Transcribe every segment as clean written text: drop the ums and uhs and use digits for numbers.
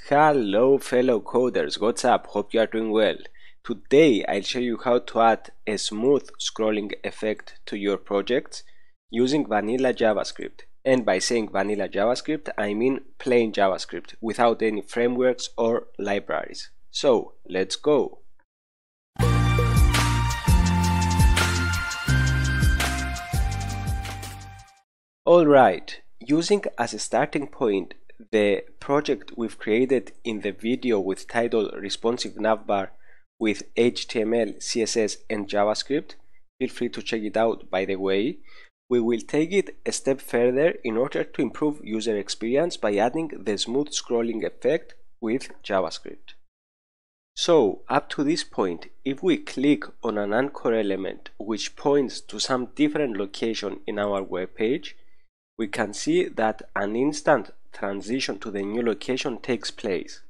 Hello fellow coders, what's up? Hope you are doing well. Today I'll show you how to add a smooth scrolling effect to your projects using Vanilla JavaScript. And by saying Vanilla JavaScript, I mean plain JavaScript without any frameworks or libraries. So let's go. Alright, using as a starting point the project we've created in the video with title Responsive Navbar with HTML, CSS and JavaScript, feel free to check it out by the way, we will take it a step further in order to improve user experience by adding the smooth scrolling effect with JavaScript. So up to this point, if we click on an anchor element which points to some different location in our web page, we can see that an instant transition to the new location takes place.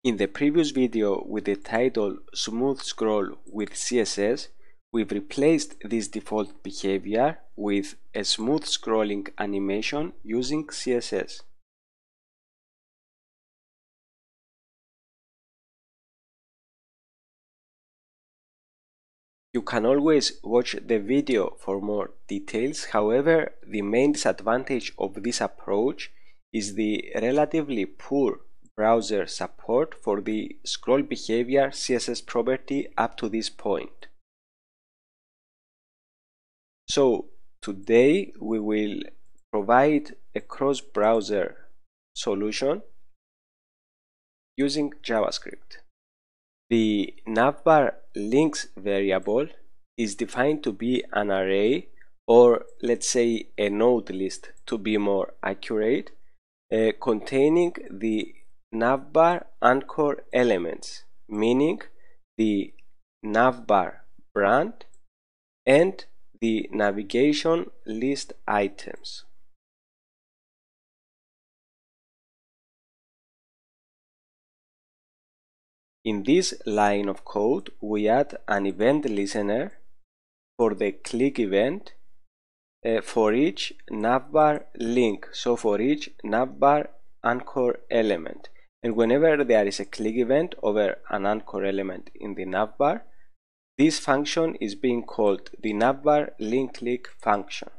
In the previous video with the title Smooth Scroll with CSS, we've replaced this default behavior with a smooth scrolling animation using CSS. You can always watch the video for more details, however, the main disadvantage of this approach is the relatively poor browser support for the scroll behavior CSS property up to this point. So today we will provide a cross-browser solution using JavaScript. The navbar links variable is defined to be an array, or let's say a node list to be more accurate, containing the navbar anchor elements, meaning the navbar brand and the navigation list items. In this line of code, we add an event listener for the click event for each navbar link, so for each navbar anchor element. And whenever there is a click event over an anchor element in the navbar, this function is being called the navbar link click function.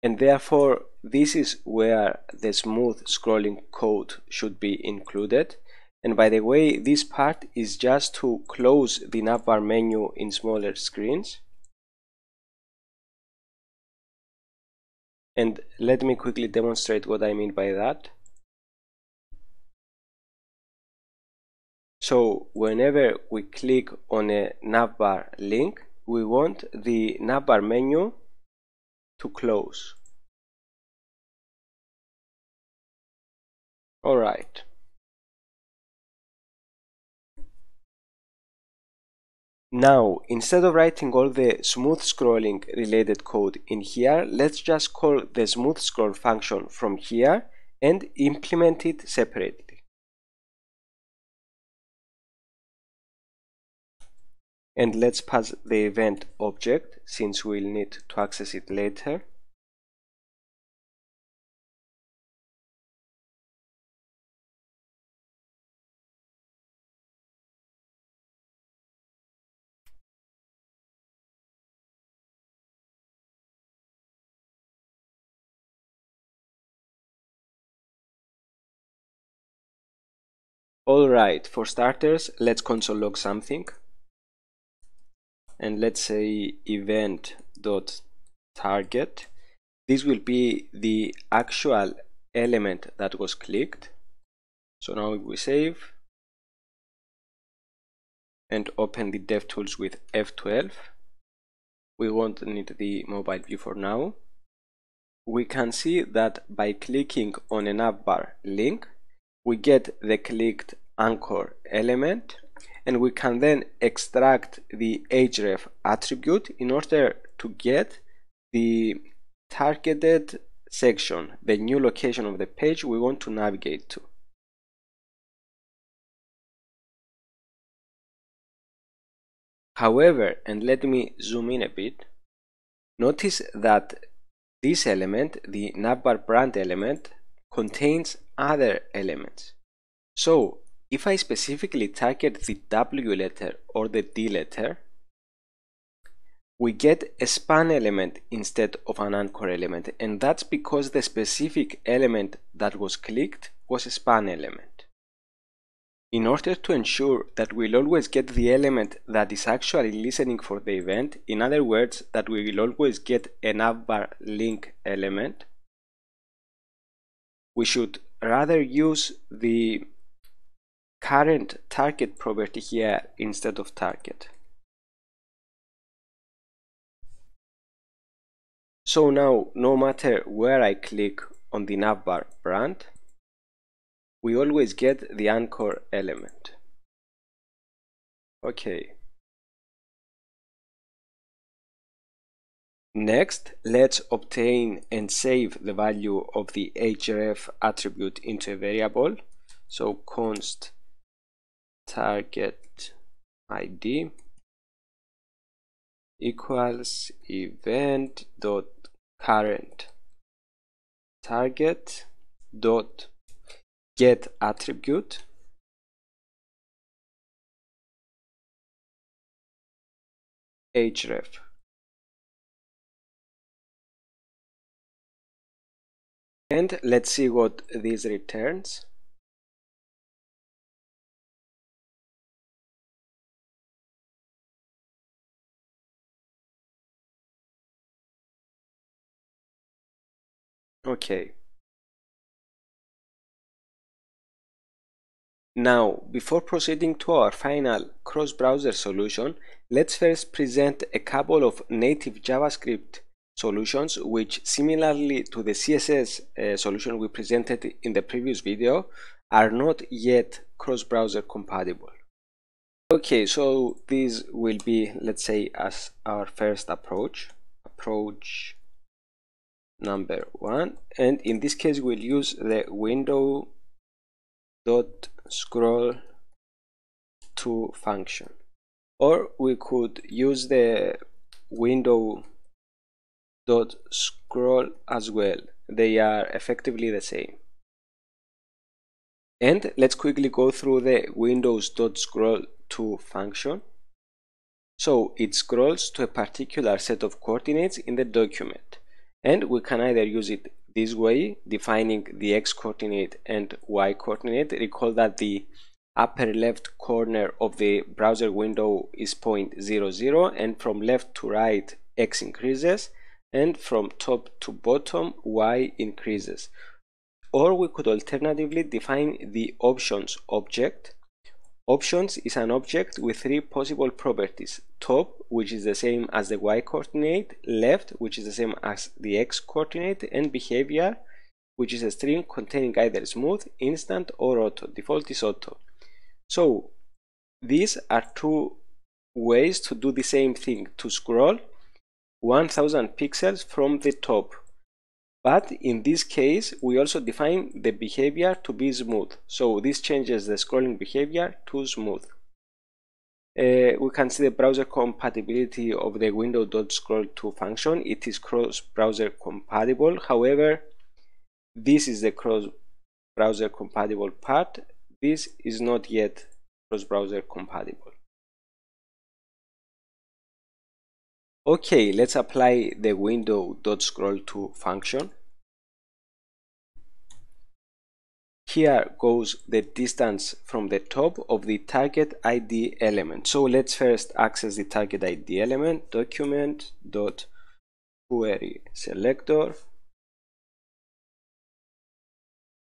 And therefore, this is where the smooth scrolling code should be included. And by the way, this part is just to close the navbar menu in smaller screens. And let me quickly demonstrate what I mean by that. So whenever we click on a navbar link, we want the navbar menu to close. Alright. Now, instead of writing all the smooth scrolling related code in here, let's just call the smooth scroll function from here and implement it separately. And let's pass the event object since we'll need to access it later. Alright, for starters, let's console log something. And let's say event.target. This will be the actual element that was clicked. So now if we save and open the DevTools with F12, we won't need the mobile view for now. We can see that by clicking on a navbar link, we get the clicked anchor element, and we can then extract the href attribute in order to get the targeted section, the new location of the page we want to navigate to. However, and let me zoom in a bit, notice that this element, the navbar brand element, contains other elements. So if I specifically target the W letter or the D letter, we get a span element instead of an anchor element, and that's because the specific element that was clicked was a span element. In order to ensure that we'll always get the element that is actually listening for the event, in other words, that we will always get a navbar link element, we should rather use the current target property here instead of target. So now, no matter where I click on the navbar brand, we always get the anchor element. Okay. Next, let's obtain and save the value of the href attribute into a variable. So const target id equals event dot current target dot get attribute href. And let's see what this returns. Okay. Now, before proceeding to our final cross-browser solution, let's first present a couple of native JavaScript solutions which, similarly to the CSS solution we presented in the previous video, are not yet cross-browser compatible. Okay, so this will be, let's say, as our first approach number one, and in this case we'll use the window.scrollTo function, or we could use the window.scroll as well. They are effectively the same. And let's quickly go through the windows.scrollTo function. So it scrolls to a particular set of coordinates in the document, and we can either use it this way, defining the x coordinate and y coordinate. Recall that the upper left corner of the browser window is 0.00, and from left to right x increases, and from top to bottom y increases. Or we could alternatively define the options object. Options is an object with three possible properties: top, which is the same as the y coordinate, left, which is the same as the x coordinate, and behavior, which is a string containing either smooth, instant, or auto. Default is auto. So these are two ways to do the same thing, to scroll 1000 pixels from the top. But in this case, we also define the behavior to be smooth. So this changes the scrolling behavior to smooth. We can see the browser compatibility of the window.scrollTo function. It is cross-browser compatible. However, this is the cross-browser compatible part. This is not yet cross-browser compatible. Okay, let's apply the window.scrollTo function. Here goes the distance from the top of the target ID element. So let's first access the target ID element, document.query selector,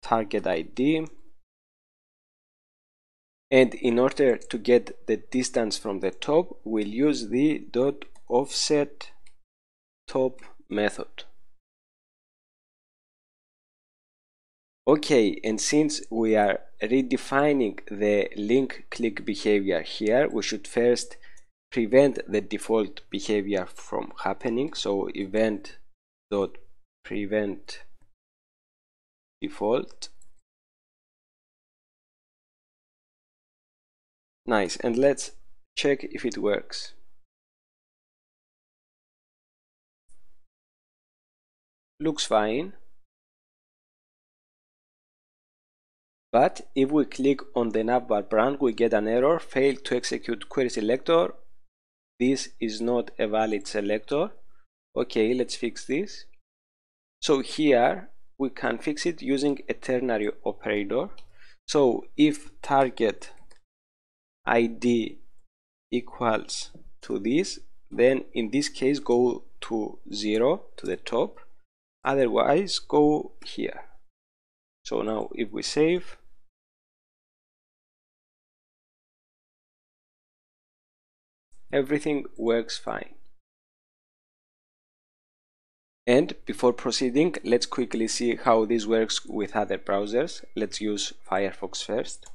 target ID. And in order to get the distance from the top, we'll use the .offset top method. Okay, and since we are redefining the link click behavior here, we should first prevent the default behavior from happening. So event.prevent default. Nice, and let's check if it works. Looks fine. But if we click on the navbar branch, we get an error, failed to execute query selector. This is not a valid selector. Okay, let's fix this. So here we can fix it using a ternary operator. So if target ID equals to this, then in this case go to 0 to the top, otherwise go here. So now if we save, everything works fine. And before proceeding, let's quickly see how this works with other browsers. Let's use Firefox first.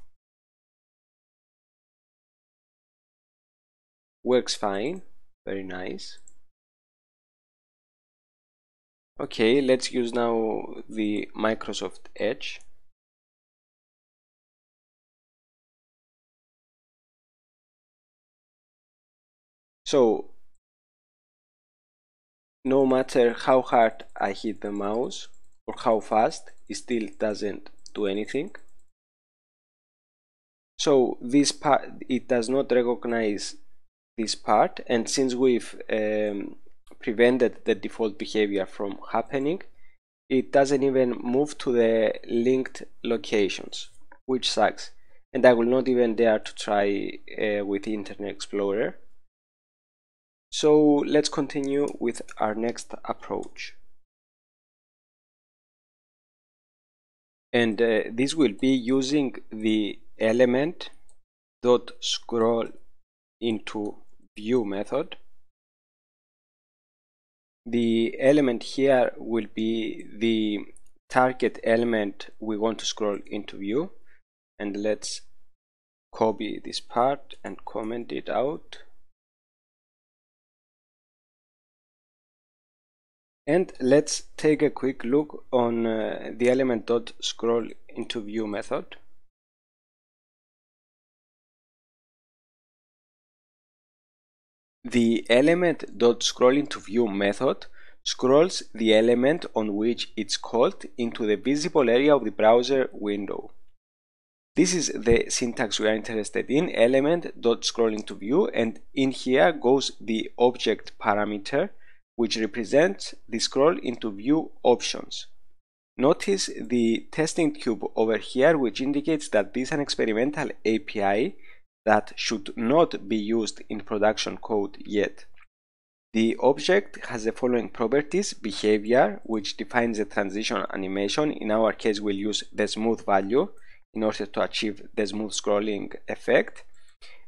Works fine, very nice. Okay, let's use now the Microsoft Edge. So no matter how hard I hit the mouse or how fast, it still doesn't do anything. So this part, it does not recognize this part, and since we've prevented the default behavior from happening, it doesn't even move to the linked locations, which sucks. And I will not even dare to try with Internet Explorer. So let's continue with our next approach. And this will be using the element.scrollIntoView method. The element here will be the target element we want to scroll into view. And let's copy this part and comment it out. And let's take a quick look on the element.scrollIntoView method. The element.scrollIntoView method scrolls the element on which it's called into the visible area of the browser window. This is the syntax we are interested in, element.scrollIntoView, and in here goes the object parameter, which represents the scroll into view options. Notice the testing tube over here, which indicates that this is an experimental API that should not be used in production code yet. The object has the following properties: behavior, which defines the transition animation. In our case, we'll use the smooth value in order to achieve the smooth scrolling effect.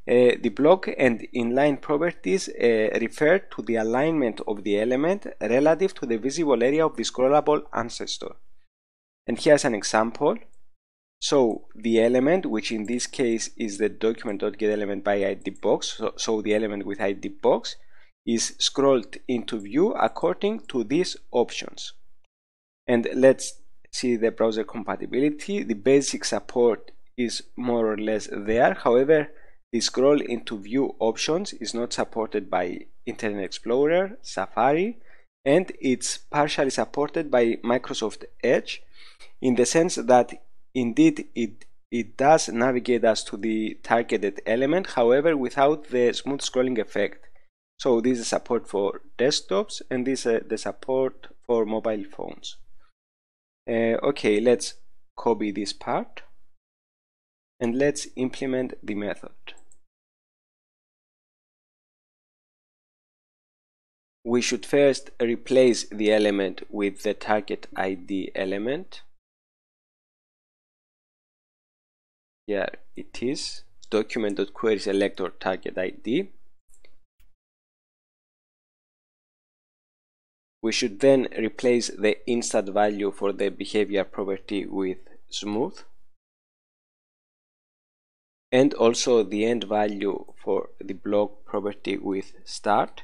The block and inline properties refer to the alignment of the element relative to the visible area of the scrollable ancestor. And here's an example. So the element, which in this case is the document.getElement by ID box, so the element with ID box, is scrolled into view according to these options. And let's see the browser compatibility. The basic support is more or less there. However, the scroll into view options is not supported by Internet Explorer, Safari, and it's partially supported by Microsoft Edge, in the sense that indeed it does navigate us to the targeted element, however without the smooth scrolling effect. So this is support for desktops, and this is the support for mobile phones. Okay, let's copy this part and let's implement the method. We should first replace the element with the target ID element. Here it is, document.querySelector target ID. We should then replace the instant value for the behavior property with smooth, and also the end value for the block property with start,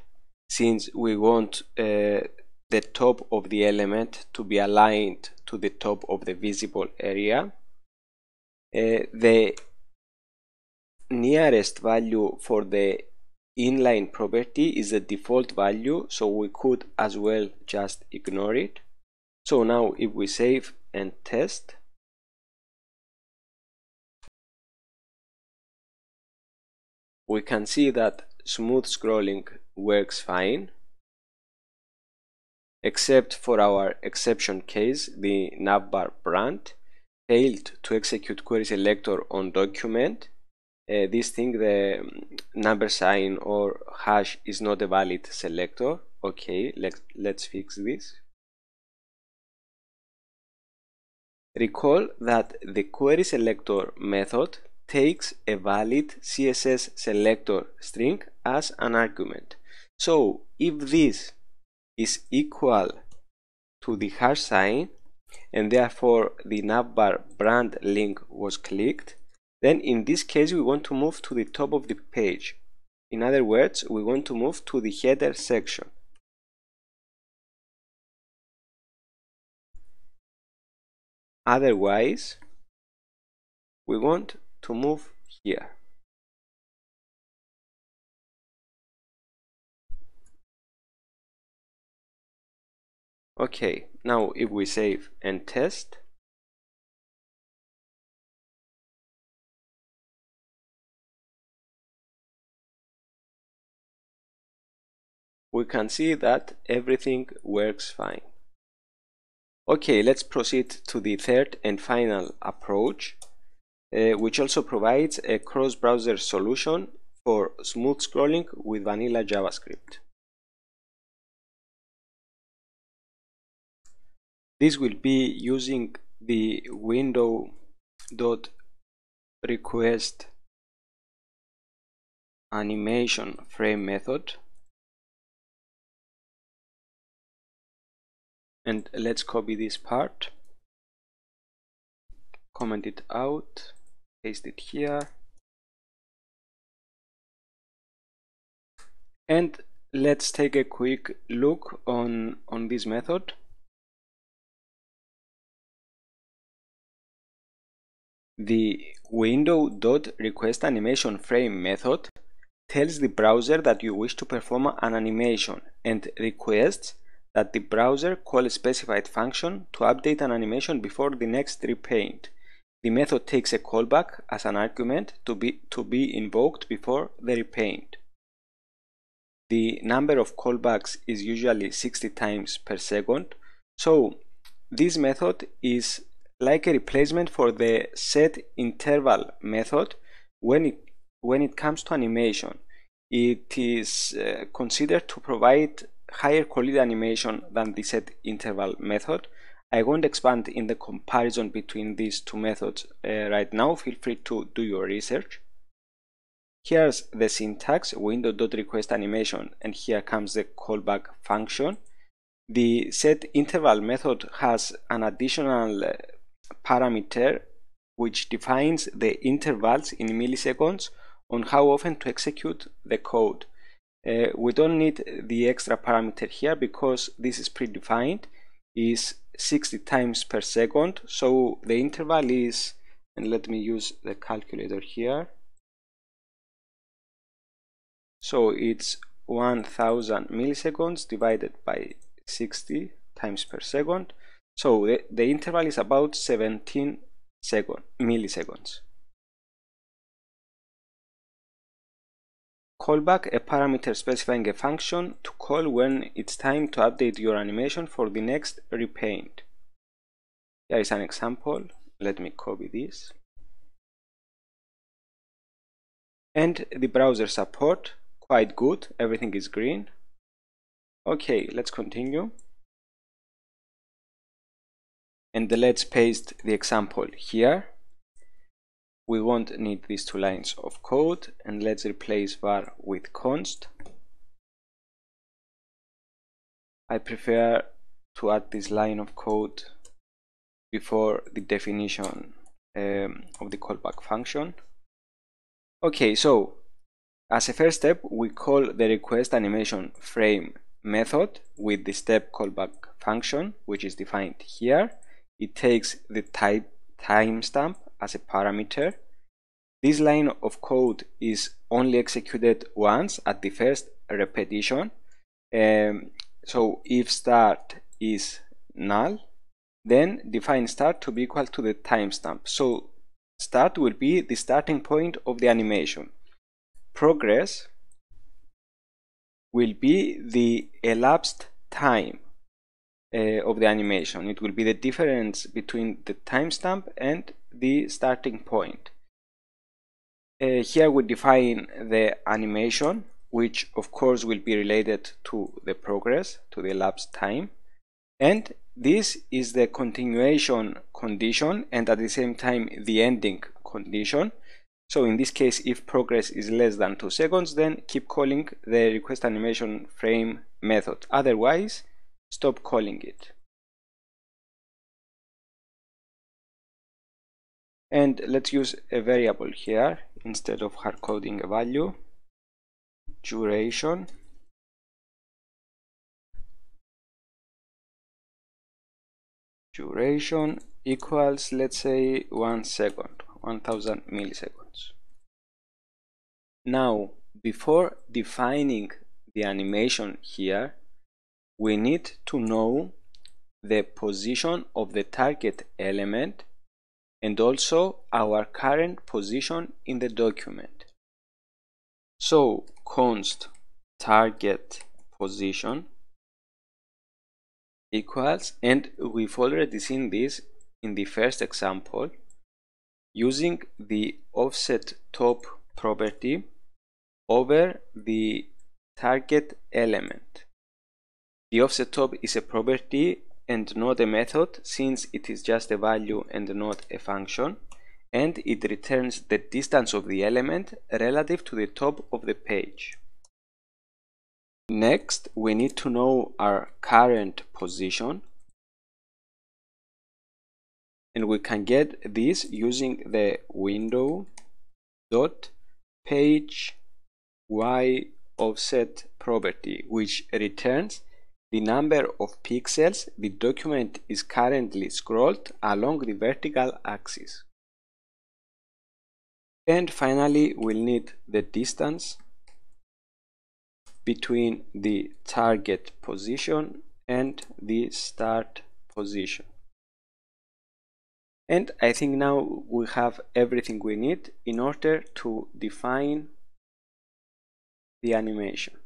since we want the top of the element to be aligned to the top of the visible area. The nearest value for the inline property is the default value, so we could as well just ignore it. So now if we save and test, we can see that smooth scrolling works fine, except for our exception case, the navbar brand failed to execute query selector on document. This thing, the number sign or hash is not a valid selector. Okay, let's fix this. Recall that the query selector method takes a valid CSS selector string as an argument. So if this is equal to the hash sign and therefore the navbar brand link was clicked, then in this case we want to move to the top of the page. In other words, we want to move to the header section. Otherwise, we want to move here. Okay, now if we save and test, we can see that everything works fine. Okay, let's proceed to the third and final approach, which also provides a cross-browser solution for smooth scrolling with Vanilla JavaScript. This will be using the window.requestAnimationFrame method. And let's copy this part, comment it out, paste it here, and let's take a quick look on this method. The window.requestAnimationFrame method tells the browser that you wish to perform an animation and requests that the browser call a specified function to update an animation before the next repaint. The method takes a callback as an argument to be invoked before the repaint. The number of callbacks is usually 60 times per second, so this method is like a replacement for the setInterval method when it comes to animation. It is considered to provide higher quality animation than the setInterval method. I won't expand in the comparison between these two methods right now. Feel free to do your research. Here's the syntax, window.requestAnimation, and here comes the callback function. The setInterval method has an additional parameter which defines the intervals in milliseconds on how often to execute the code. We don't need the extra parameter here because this is predefined, is 60 times per second, so the interval is, and let me use the calculator here, so it's 1000 milliseconds divided by 60 times per second, so the interval is about 17 milliseconds. Callback, a parameter specifying a function to call when it's time to update your animation for the next repaint. Here is an example. Let me copy this. And the browser support, quite good, everything is green. Okay, let's continue. And let's paste the example here. We won't need these two lines of code, and let's replace var with const. I prefer to add this line of code before the definition of the callback function. Okay, so as a first step, we call the requestAnimationFrame method with the step callback function, which is defined here. It takes the timestamp as a parameter. This line of code is only executed once at the first repetition. So if start is null, then define start to be equal to the timestamp. So start will be the starting point of the animation. progress will be the elapsed time of the animation. It will be the difference between the timestamp and the starting point. Here we define the animation, which of course will be related to the progress, to the elapsed time, and this is the continuation condition and at the same time the ending condition. So in this case, if progress is less than 2 seconds, then keep calling the requestAnimationFrame method. Otherwise, stop calling it. And let's use a variable here instead of hard coding a value. Duration equals, let's say, 1 second, 1000 milliseconds. Now, before defining the animation here, we need to know the position of the target element and also our current position in the document. So const target position equals, and we've already seen this in the first example, using the offset top property over the target element. The offset top is a property and not a method, since it is just a value and not a function, and it returns the distance of the element relative to the top of the page. Next, we need to know our current position, and we can get this using the window.PageYOffset property, which returns the number of pixels the document is currently scrolled along the vertical axis. And finally, we'll need the distance between the target position and the start position. And I think now we have everything we need in order to define the animation.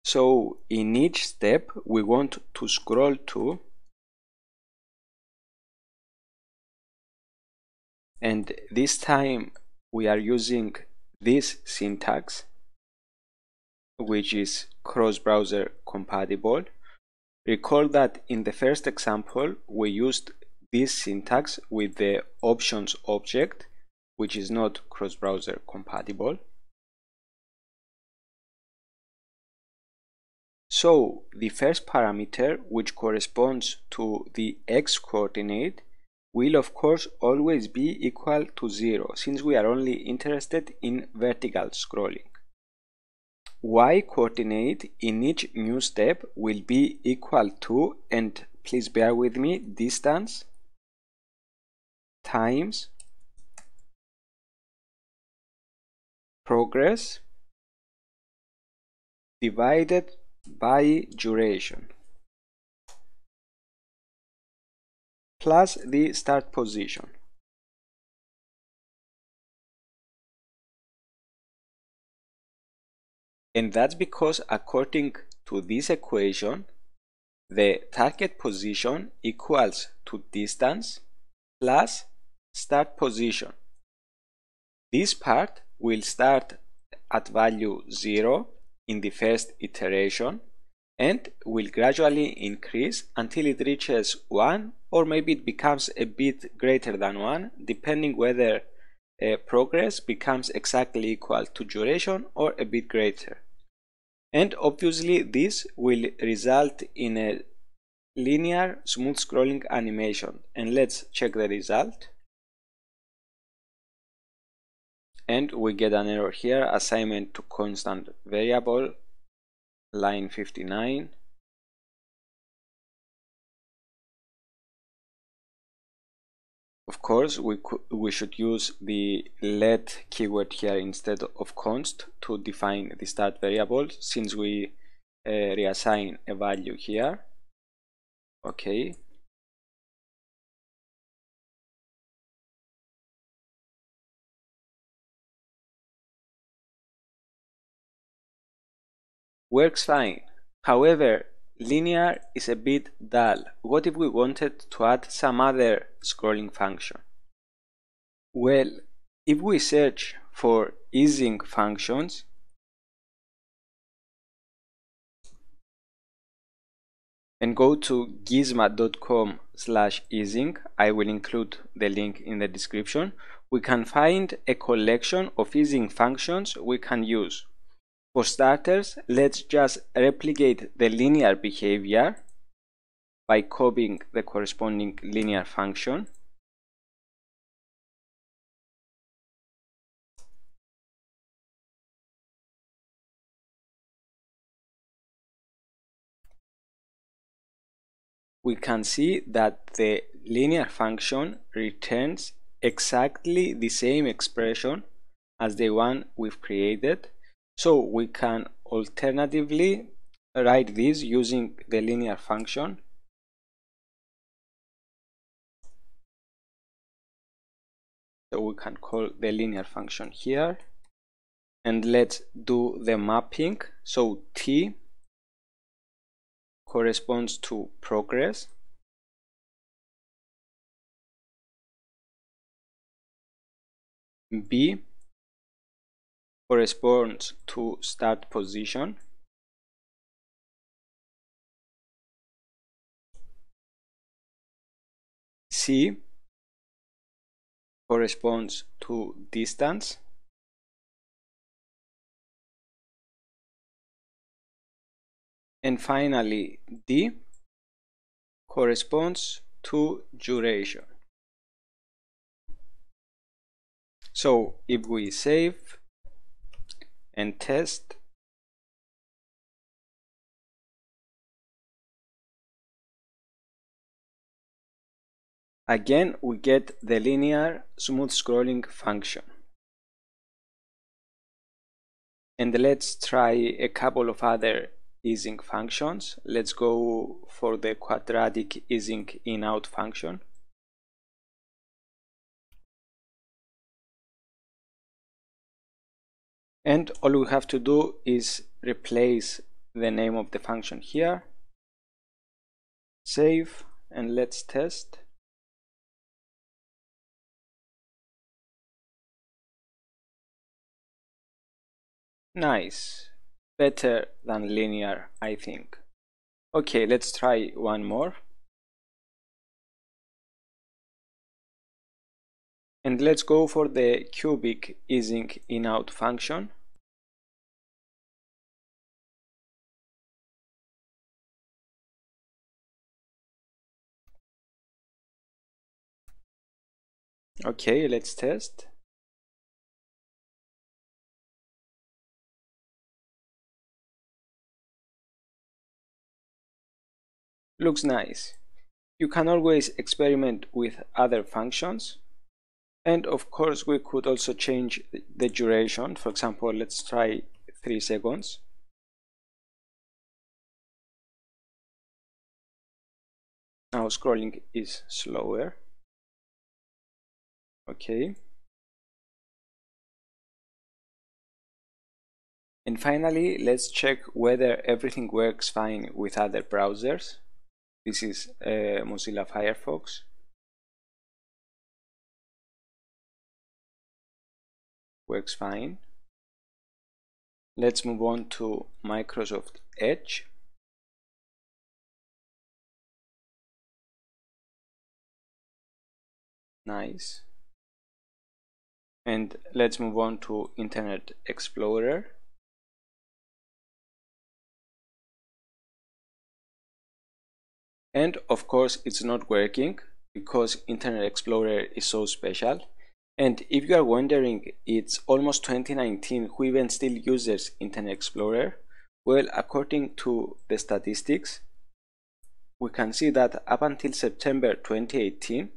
So in each step we want to scroll to, and this time we are using this syntax, which is cross-browser compatible. Recall that in the first example we used this syntax with the options object, which is not cross-browser compatible. So the first parameter, which corresponds to the x-coordinate, will of course always be equal to 0, since we are only interested in vertical scrolling. Y-coordinate in each new step will be equal to, and please bear with me, distance times progress divided by duration plus the start position. And that's because according to this equation, the target position equals to distance plus start position. This part will start at value 0 in the first iteration and will gradually increase until it reaches 1, or maybe it becomes a bit greater than 1, depending whether progress becomes exactly equal to duration or a bit greater. And obviously this will result in a linear smooth scrolling animation, and let's check the result. And we get an error here, assignment to constant variable, line 59. Of course, we should use the let keyword here instead of const to define the start variable, since we reassign a value here. Okay. Works fine. However, linear is a bit dull. What if we wanted to add some other scrolling function? Well, if we search for easing functions and go to gizmo.com/easing, I will include the link in the description, we can find a collection of easing functions we can use. For starters, let's just replicate the linear behavior by copying the corresponding linear function. We can see that the linear function returns exactly the same expression as the one we've created. So we can alternatively write this using the linear function. So we can call the linear function here, and let's do the mapping. So T corresponds to progress, B corresponds to start position, C corresponds to distance, and finally D corresponds to duration. So if we save and test, again we get the linear smooth scrolling function. And let's try a couple of other easing functions. Let's go for the quadratic easing in-out function. And all we have to do is replace the name of the function here, save, and let's test. Nice, better than linear, I think. Okay, let's try one more. And let's go for the cubic easing in-out function. Okay, let's test. Looks nice. You can always experiment with other functions. And of course, we could also change the duration. For example, let's try 3 seconds. Now scrolling is slower. Okay. And finally, let's check whether everything works fine with other browsers. This is Mozilla Firefox. Works fine. Let's move on to Microsoft Edge. Nice. And let's move on to Internet Explorer. And of course, it's not working because Internet Explorer is so special. And if you are wondering, it's almost 2019, who even still uses Internet Explorer? Well, according to the statistics, we can see that up until September 2018,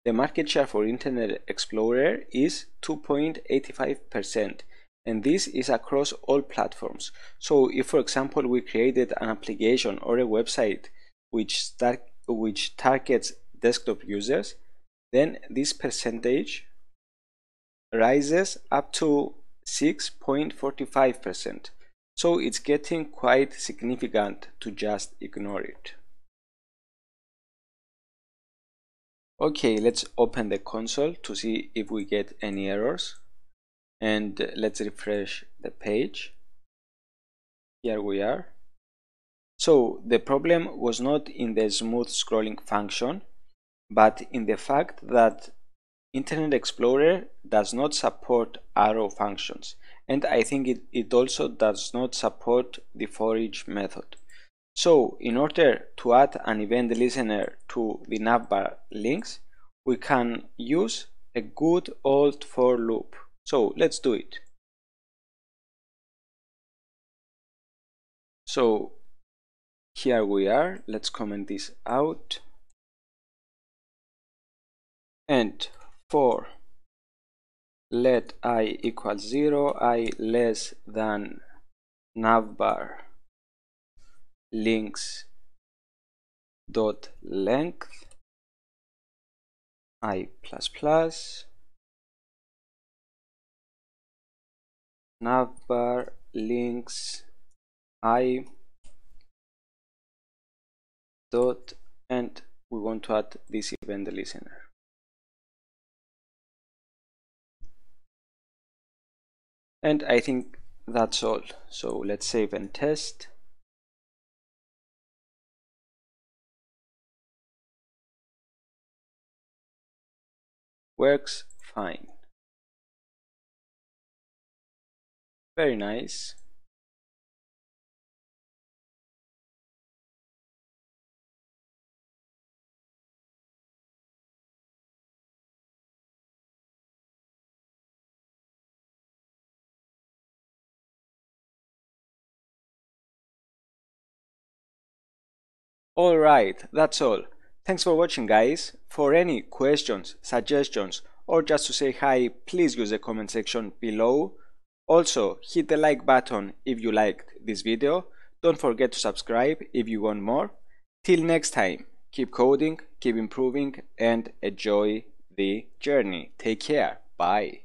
the market share for Internet Explorer is 2.85%, and this is across all platforms. So if, for example, we created an application or a website which targets desktop users, then this percentage rises up to 6.45%. So it's getting quite significant to just ignore it. Okay, let's open the console to see if we get any errors, and let's refresh the page. Here we are. So the problem was not in the smooth scrolling function, but in the fact that Internet Explorer does not support arrow functions, and I think it also does not support the for each method. So in order to add an event listener to the navbar links, we can use a good old for loop. So let's do it. So here we are. Let's comment this out. And for let I equals 0, I less than navbar links dot length I plus plus navbar links I dot, and we want to add this event listener. And I think that's all. So let's save and test. Works fine. Very nice. Alright, that's all. Thanks for watching, guys. For any questions, suggestions, or just to say hi, please use the comment section below. Also, hit the like button if you liked this video. Don't forget to subscribe if you want more. Till next time, keep coding, keep improving, and enjoy the journey. Take care. Bye.